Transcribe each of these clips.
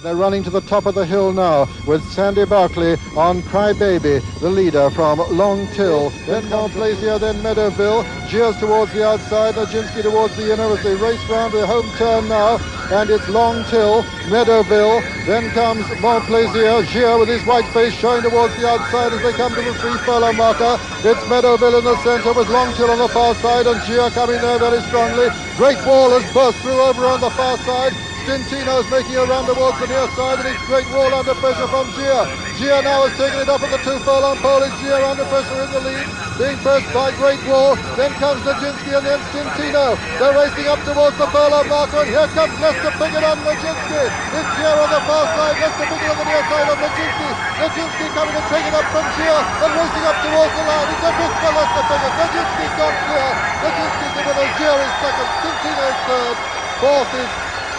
They're running to the top of the hill now with Sandy Barkley on Crybaby, the leader from Long Till. Then Montplaisir, then Meadowville. Jeers towards the outside, Najinsky towards the inner as they race round the home turn now. And it's Long Till, Meadowville. Then comes Montplaisir, Gier with his white face showing towards the outside as they come to the 3 furlong marker. It's Meadowville in the centre with Long Till on the far side and Gier coming there very strongly. Great Wall has burst through over on the far side. Stintino's making a run towards the near side and it's Great Wall under pressure from Gier. Gier now has taken it up at the 2 furlong pole. It's Gier under pressure in the lead, being pressed by Great Wall. Then comes Najinsky and then Stintino. They're racing up towards the furlong marker and here comes Lester Piggott on Najinsky. It's Gier on the far side, Lester Piggott on the near side of Najinsky. Najinsky coming to take it up from Gier and racing up towards the line. It's a miss for Lester Piggott. Najinsky's gone clear. Najinsky's the winner. Gier is second. Stintino's third. Fourth is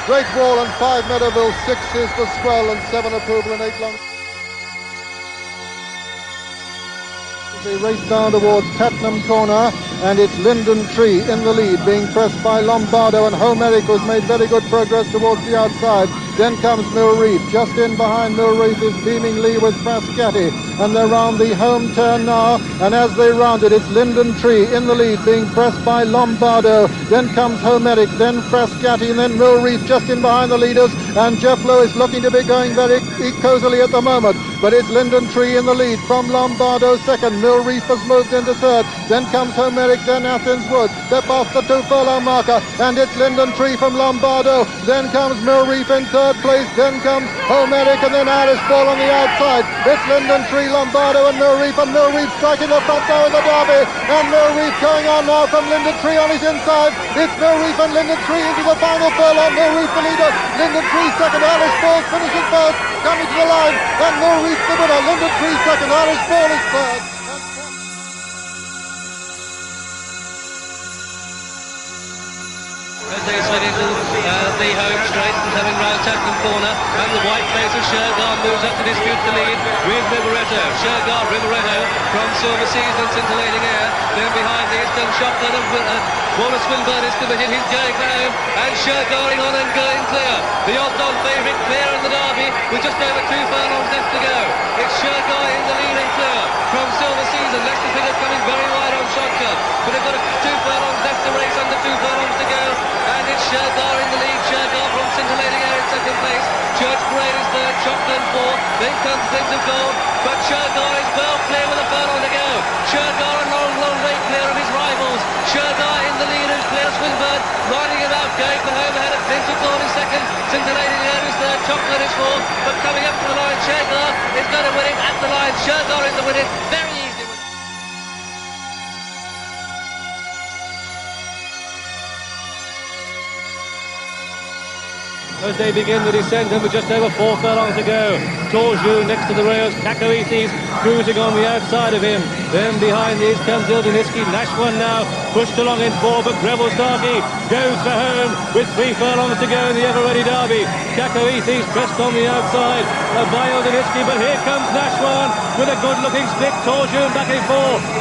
Great Wall and 5 Meadowville, 6 is the Swell and 7 Approval and 8 Long. They race down towards Tatnam Corner and it's Linden Tree in the lead, being pressed by Lombardo, and Homeric has made very good progress towards the outside. Then comes Mill Reef. Just in behind Mill Reef is Beaming Lee with Frascati, and they're round the home turn now, and as they round it, it's Linden Tree in the lead, being pressed by Lombardo. Then comes Homeric, then Frascati, and then Mill Reef just in behind the leaders, and Jeff Lewis looking to be going very cosily at the moment, but it's Linden Tree in the lead from Lombardo second. Mill Reef has moved into third. Then comes Homeric, then Athens Wood. They're past the 2 furlong marker, and it's Linden Tree from Lombardo. Then comes Mill Reef in third place. Then comes Homeric, and then Irish Ball on the outside. It's Linden Tree, Lombardo, and Mill Reef striking the front now in the Derby. And Mill Reef going on now from Linden Tree on his inside. It's Mill Reef and Linden Tree into the final furlong. Mill Reef the leader. Linden Tree second. Irish Ball finishing first, coming to the line, and Mill Reef the winner. Linden Tree second. Irish Ball is third. As they slid into the home straight and coming round Tatnam Corner, and the white face of Shergar moves up to dispute the lead with Riveretto. Shergar, Riveretto from Silver Seas and Scintillating Air. Then behind these done Shotgun and Wallace Swinburne is committed. He's going for home, and Shergaring on and going clear. The odds-on favourite clear in the Derby with just over 2 furlongs left to go. It's Shergar in the lead and clear from Silver Seas, and Lester Piggott coming very wide on Shotgun. But they've got 2 furlongs left to race, under 2 furlongs to go. And it's Shergar in the lead. Shergar from Scintillating Air in second place. Church Parade is third. Shotgun fourth. Then comes Glint of Gold. But Shergar is well clear with a furlong to go. Shergar a long way clear of his rivals. Shergar in the lead and clear. Swinburne riding him out, going for home ahead of Glint of Gold in second. Scintillating Air is third. Shotgun is fourth. But coming up to the line, Shergar is going to win it at the line. Shergar is to win it. Very easy. As they begin the descent, and with just over 4 furlongs to go, Torjou next to the rails, Cacoethes cruising on the outside of him. Then behind these comes Ildeniski. Nash one now, pushed along in 4, but Greville Starkey goes for home with 3 furlongs to go in the ever-ready Derby. Cacoethes pressed on the outside by Ildeniski, but here comes Nash one with a good-looking split. Torjou back in 4.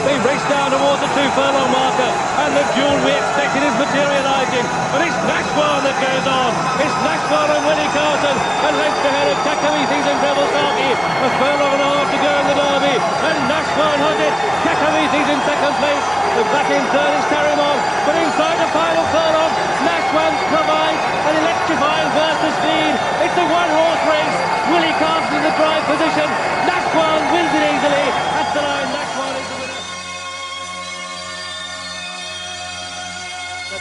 They race down towards the 2 furlong marker, and the duel we expected is materialising. But it's Nash one that goes on. It's Nash one and Willie Carson, a length ahead of Cacoethes and Greville Starkey. A furlong and a half to go in the Derby, and Nash one has it. Cacoethes in second place. The back in third is Terrimon, but inside the final furlong, Nash one provides an electrifying burst of speed. It's a 1-horse race. Willie Carson in the drive position. Nash one wins it easily. At the line, Nash one is the winner.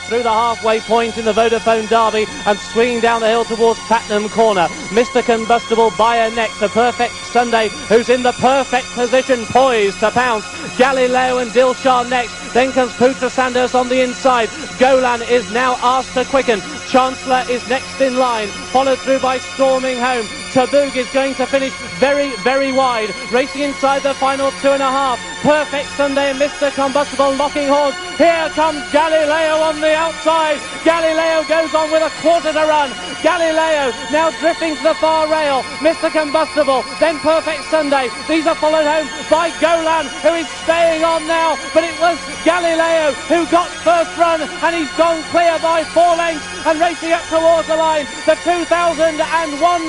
Through the halfway point in the Vodafone Derby and swinging down the hill towards Tatnam Corner. Mr. Combustible by a neck to Perfect Sunday, who's in the perfect position, poised to pounce. Galileo and Dilshah next. Then comes Putra Sanders on the inside. Golan is now asked to quicken. Chancellor is next in line, followed through by Storming Home. Taboog is going to finish very wide, racing inside the final 2.5. Perfect Sunday and Mr. Combustible locking horns. Here comes Galileo on the outside. Galileo goes on with a quarter to run. Galileo now drifting to the far rail. Mr. Combustible, then Perfect Sunday. These are followed home by Golan, who is staying on now, but it was Galileo who got first run, and he's gone clear by 4 lengths and racing up towards the line. The 2001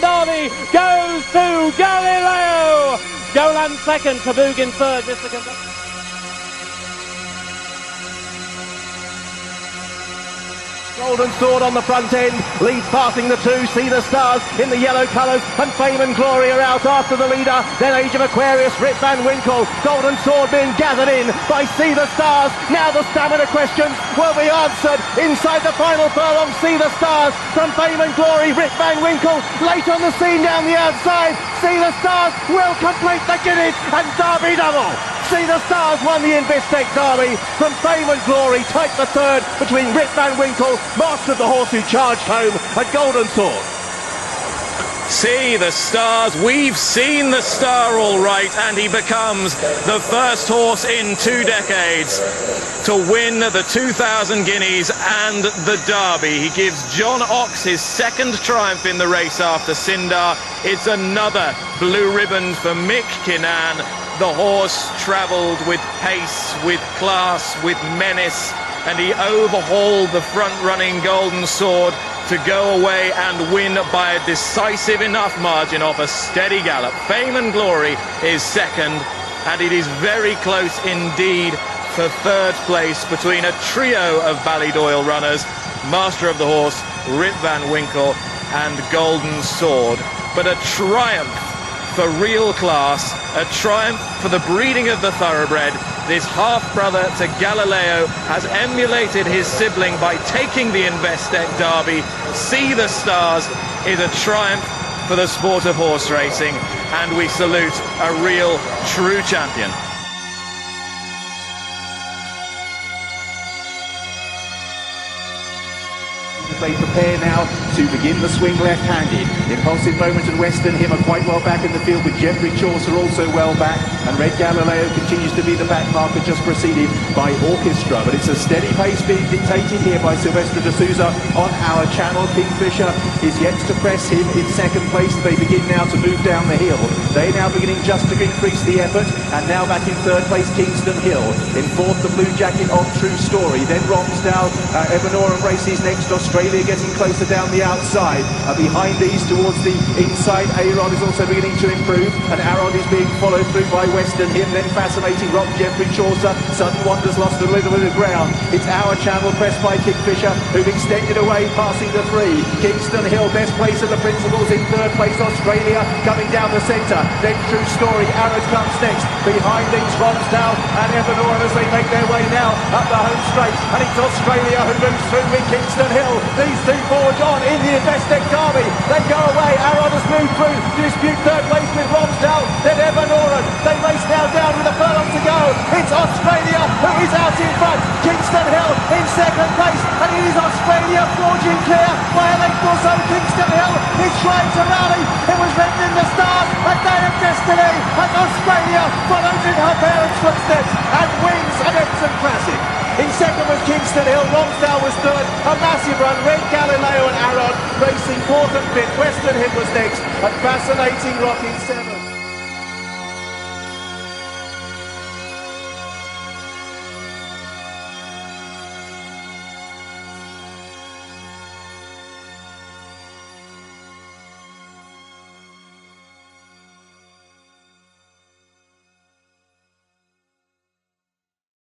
Derby goes to Galileo. Golan second, Tabugin third. Mr. Combustible. Golden Sword on the front end, leads passing the two, See the Stars in the yellow colours, and Fame and Glory are out after the leader, then Age of Aquarius, Rip Van Winkle, Golden Sword being gathered in by See the Stars. Now the stamina questions will be answered inside the final furlong. See the Stars from Fame and Glory, Rip Van Winkle late on the scene down the outside. See the Stars will complete the Guinness and Derby double. See the Stars won the Investec Derby from Fame and Glory, tight for third between Rip Van Winkle, master of the horse who charged home, and Golden Sword. See the Stars, we've seen the Star all right, and he becomes the first horse in 2 decades to win the 2,000 guineas and the Derby. He gives John Ox his second triumph in the race after Sindar. It's another blue ribbon for Mick Kinnan. The horse travelled with pace, with class, with menace, and he overhauled the front-running Golden Sword to go away and win by a decisive enough margin off a steady gallop. Fame and Glory is second, and it is very close indeed for third place between a trio of Ballydoyle runners, master of the horse, Rip Van Winkle, and Golden Sword. But a triumph for real class, a triumph for the breeding of the thoroughbred. This half-brother to Galileo has emulated his sibling by taking the Investec Derby. See the Stars is a triumph for the sport of horse racing, and we salute a real, true champion. They prepare now to begin the swing left-handed. Impulsive Moment and Western Hymn are quite well back in the field, with Jeffrey Chaucer also well back, and Red Galileo continues to be the back marker, just preceded by Orchestra. But it's a steady pace being dictated here by Silvestre de Souza on our channel. Kingfisher is yet to press him in second place. They begin now to move down the hill. They now beginning just to increase the effort, and now back in third place Kingston Hill. In fourth, the Blue Jacket of True Story. Then Romsdale, Evanorum races next. Australia getting closer down the outside. Behind these towards the inside, A-Rod is also beginning to improve, and Arod is being followed through by Western Hymn. Then Fascinating Rock, Jeffrey Chaucer. Sudden Wonders lost a little bit of ground. It's Our Channel pressed by Kingfisher, who've extended away, passing the 3. Kingston Hill, best place of the principals. In third place, Australia coming down the centre. Then True Story, Arod comes next. Behind these, Romsdale and Evanorum as they make their way now up the home straight. And it's Australia who moves through with Kingston Hill. These two forge on in the Investec Derby. They go away. Arod has moved through to dispute third place with Romsdale. Then Evanorum. They race now down with a furlong to go. It's Australia who is out in front. Kingston Hill in second place, and it is Australia forging clear by a length or so. Kingston Hill is trying to rally. It was written in the stars, a day of destiny, as Australia follows in her parents' footsteps and wins an Epsom Classic. In second was Kingston Hill, Romsdale was third, a massive run, Red Galileo and Arod racing fourth and fifth, Western Hymn was next, and Fascinating Rock in seventh.